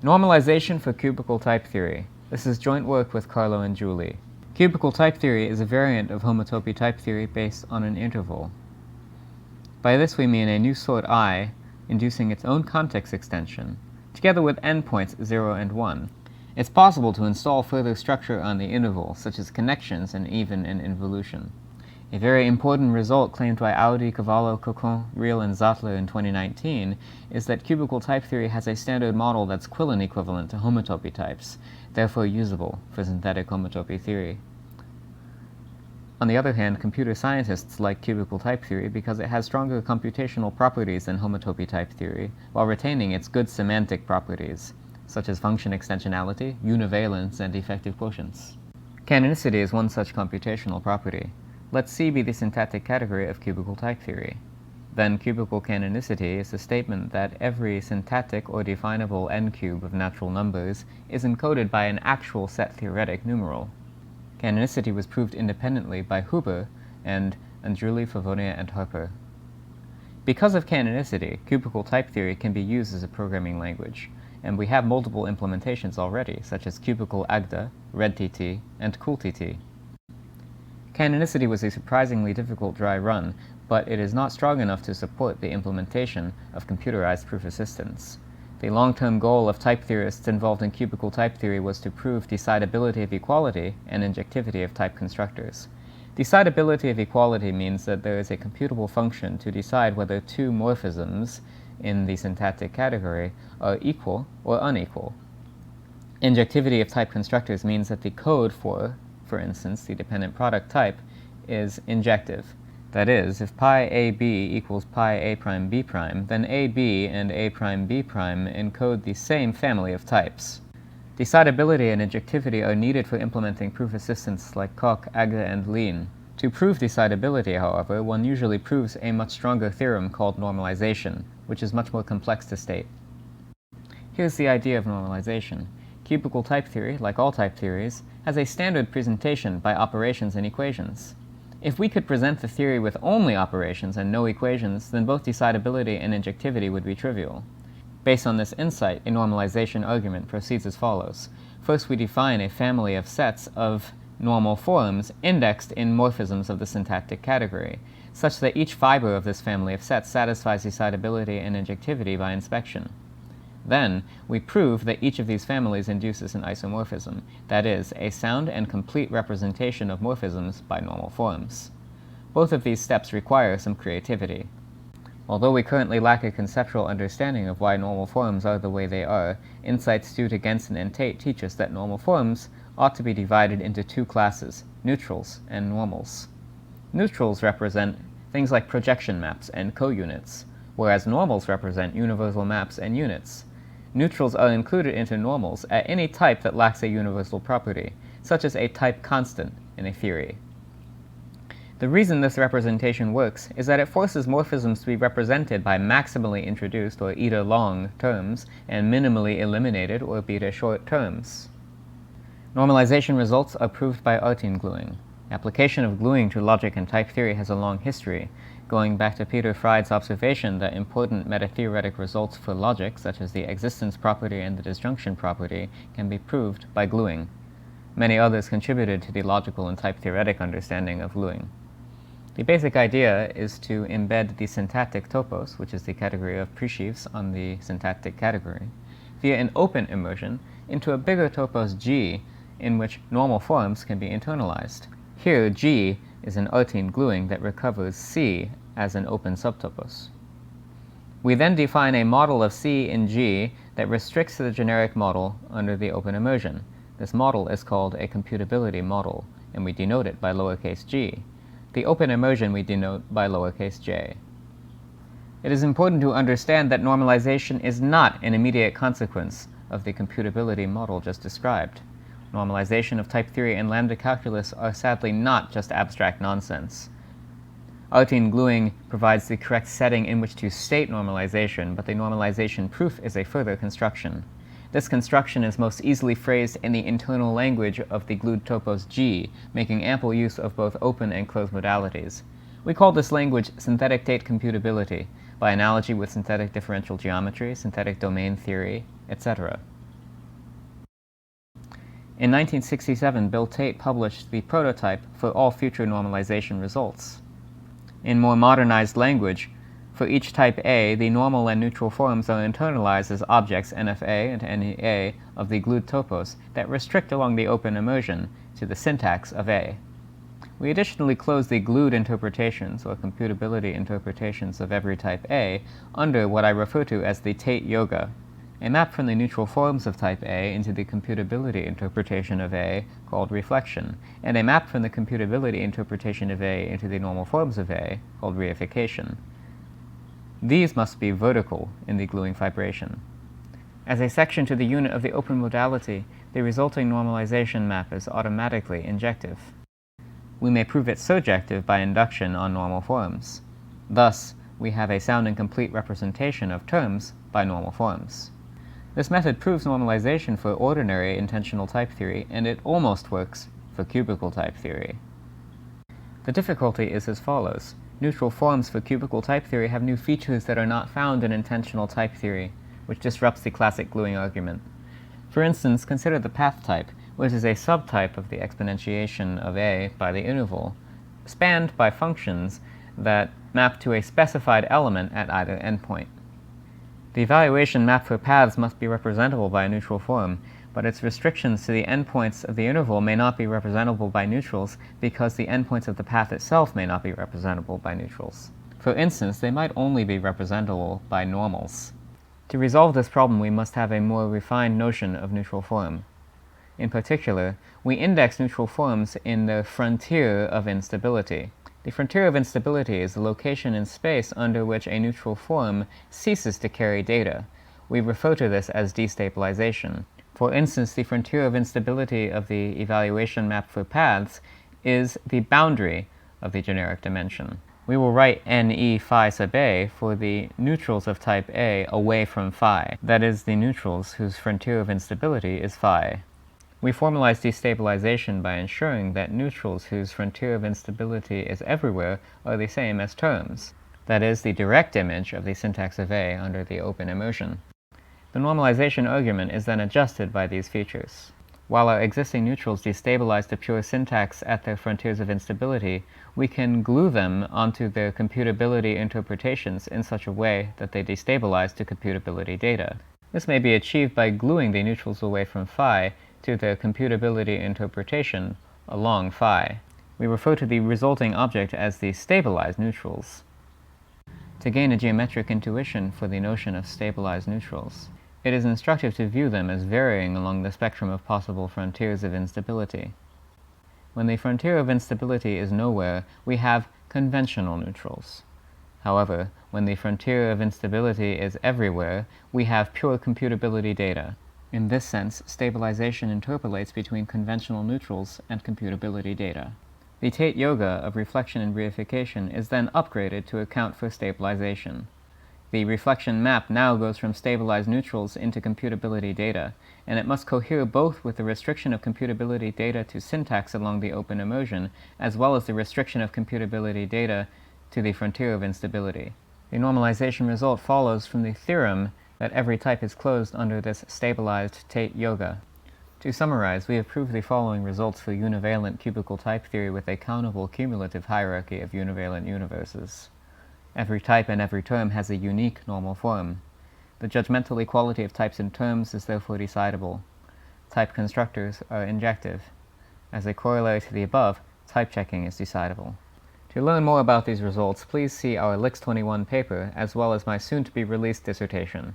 Normalization for cubical type theory. This is joint work with Carlo and Julie. Cubical type theory is a variant of homotopy type theory based on an interval. By this we mean a new sort I inducing its own context extension, together with endpoints 0 and 1. It's possible to install further structure on the interval, such as connections and even an involution. A very important result claimed by Audi, Cavallo, Cocon, Riehl, and Zattler in 2019 is that cubical type theory has a standard model that's Quillen equivalent to homotopy types, therefore usable for synthetic homotopy theory. On the other hand, computer scientists like cubical type theory because it has stronger computational properties than homotopy type theory, while retaining its good semantic properties, such as function extensionality, univalence, and effective quotients. Canonicity is one such computational property. Let C be the syntactic category of cubical type theory. Then cubical canonicity is the statement that every syntactic or definable n-cube of natural numbers is encoded by an actual set-theoretic numeral. Canonicity was proved independently by Huber and Andruli, Favonia, and Harper. Because of canonicity, cubical type theory can be used as a programming language, and we have multiple implementations already, such as cubical Agda, redTT, and coolTT. Canonicity was a surprisingly difficult dry run, but it is not strong enough to support the implementation of computerized proof assistance. The long-term goal of type theorists involved in cubical type theory was to prove decidability of equality and injectivity of type constructors. Decidability of equality means that there is a computable function to decide whether two morphisms in the syntactic category are equal or unequal. Injectivity of type constructors means that the code for instance, the dependent product type, is injective. That is, if pi AB equals pi A prime B prime, then AB and A prime B prime encode the same family of types. Decidability and injectivity are needed for implementing proof assistants like Koch, Agda, and Lean. To prove decidability, however, one usually proves a much stronger theorem called normalization, which is much more complex to state. Here's the idea of normalization. Cubical type theory, like all type theories, has a standard presentation by operations and equations. If we could present the theory with only operations and no equations, then both decidability and injectivity would be trivial. Based on this insight, a normalization argument proceeds as follows. First, we define a family of sets of normal forms indexed in morphisms of the syntactic category, such that each fiber of this family of sets satisfies decidability and injectivity by inspection. Then, we prove that each of these families induces an isomorphism, that is, a sound and complete representation of morphisms by normal forms. Both of these steps require some creativity. Although we currently lack a conceptual understanding of why normal forms are the way they are, insights due to Gensen and Tait teach us that normal forms ought to be divided into two classes, neutrals and normals. Neutrals represent things like projection maps and co-units, whereas normals represent universal maps and units. Neutrals are included into normals at any type that lacks a universal property, such as a type constant in a theory. The reason this representation works is that it forces morphisms to be represented by maximally introduced or eta long terms and minimally eliminated or beta short terms. Normalization results are proved by Artin gluing. Application of gluing to logic and type theory has a long history, going back to Peter Fried's observation that important metatheoretic results for logic, such as the existence property and the disjunction property, can be proved by gluing. Many others contributed to the logical and type-theoretic understanding of gluing. The basic idea is to embed the syntactic topos, which is the category of presheaves on the syntactic category, via an open immersion into a bigger topos G, in which normal forms can be internalized. Here, G is an Artin gluing that recovers C as an open subtopos. We then define a model of C in G that restricts the generic model under the open immersion. This model is called a computability model, and we denote it by lowercase g. The open immersion we denote by lowercase j. It is important to understand that normalization is not an immediate consequence of the computability model just described. Normalization of type theory and lambda calculus are sadly not just abstract nonsense. Artin gluing provides the correct setting in which to state normalization, but the normalization proof is a further construction. This construction is most easily phrased in the internal language of the glued topos G, making ample use of both open and closed modalities. We call this language synthetic Tait computability, by analogy with synthetic differential geometry, synthetic domain theory, etc. In 1967, Bill Tait published the prototype for all future normalization results. In more modernized language, for each type A, the normal and neutral forms are internalized as objects NFA and NEA of the glued topos that restrict along the open immersion to the syntax of A. We additionally close the glued interpretations, or computability interpretations, of every type A under what I refer to as the Tait Yoga, a map from the neutral forms of type A into the computability interpretation of A, called reflection, and a map from the computability interpretation of A into the normal forms of A, called reification. These must be vertical in the gluing fibration. As a section to the unit of the open modality, the resulting normalization map is automatically injective. We may prove it surjective by induction on normal forms. Thus, we have a sound and complete representation of terms by normal forms. This method proves normalization for ordinary intensional type theory, and it almost works for cubical type theory. The difficulty is as follows. Neutral forms for cubical type theory have new features that are not found in intensional type theory, which disrupts the classic gluing argument. For instance, consider the path type, which is a subtype of the exponentiation of A by the interval, spanned by functions that map to a specified element at either endpoint. The evaluation map for paths must be representable by a neutral form, but its restrictions to the endpoints of the interval may not be representable by neutrals because the endpoints of the path itself may not be representable by neutrals. For instance, they might only be representable by normals. To resolve this problem, we must have a more refined notion of neutral form. In particular, we index neutral forms in the frontier of instability. The frontier of instability is the location in space under which a neutral form ceases to carry data. We refer to this as destabilization. For instance, the frontier of instability of the evaluation map for paths is the boundary of the generic dimension. We will write NE phi sub A for the neutrals of type A away from phi, that is, the neutrals whose frontier of instability is phi. We formalize destabilization by ensuring that neutrals whose frontier of instability is everywhere are the same as terms, that is, the direct image of the syntax of A under the open immersion. The normalization argument is then adjusted by these features. While our existing neutrals destabilize the pure syntax at their frontiers of instability, we can glue them onto their computability interpretations in such a way that they destabilize to computability data. This may be achieved by gluing the neutrals away from phi to the computability interpretation along phi. We refer to the resulting object as the stabilized neutrals. To gain a geometric intuition for the notion of stabilized neutrals, it is instructive to view them as varying along the spectrum of possible frontiers of instability. When the frontier of instability is nowhere, we have conventional neutrals. However, when the frontier of instability is everywhere, we have pure computability data. In this sense, stabilization interpolates between conventional neutrals and computability data. The Tait Yoga of reflection and reification is then upgraded to account for stabilization. The reflection map now goes from stabilized neutrals into computability data, and it must cohere both with the restriction of computability data to syntax along the open immersion, as well as the restriction of computability data to the frontier of instability. The normalization result follows from the theorem that every type is closed under this stabilized Tait Yoga. To summarize, we have proved the following results for univalent cubical type theory with a countable cumulative hierarchy of univalent universes. Every type and every term has a unique normal form. The judgmental equality of types and terms is therefore decidable. Type constructors are injective. As a corollary to the above, type checking is decidable. To learn more about these results, please see our LIX 21 paper as well as my soon-to-be-released dissertation.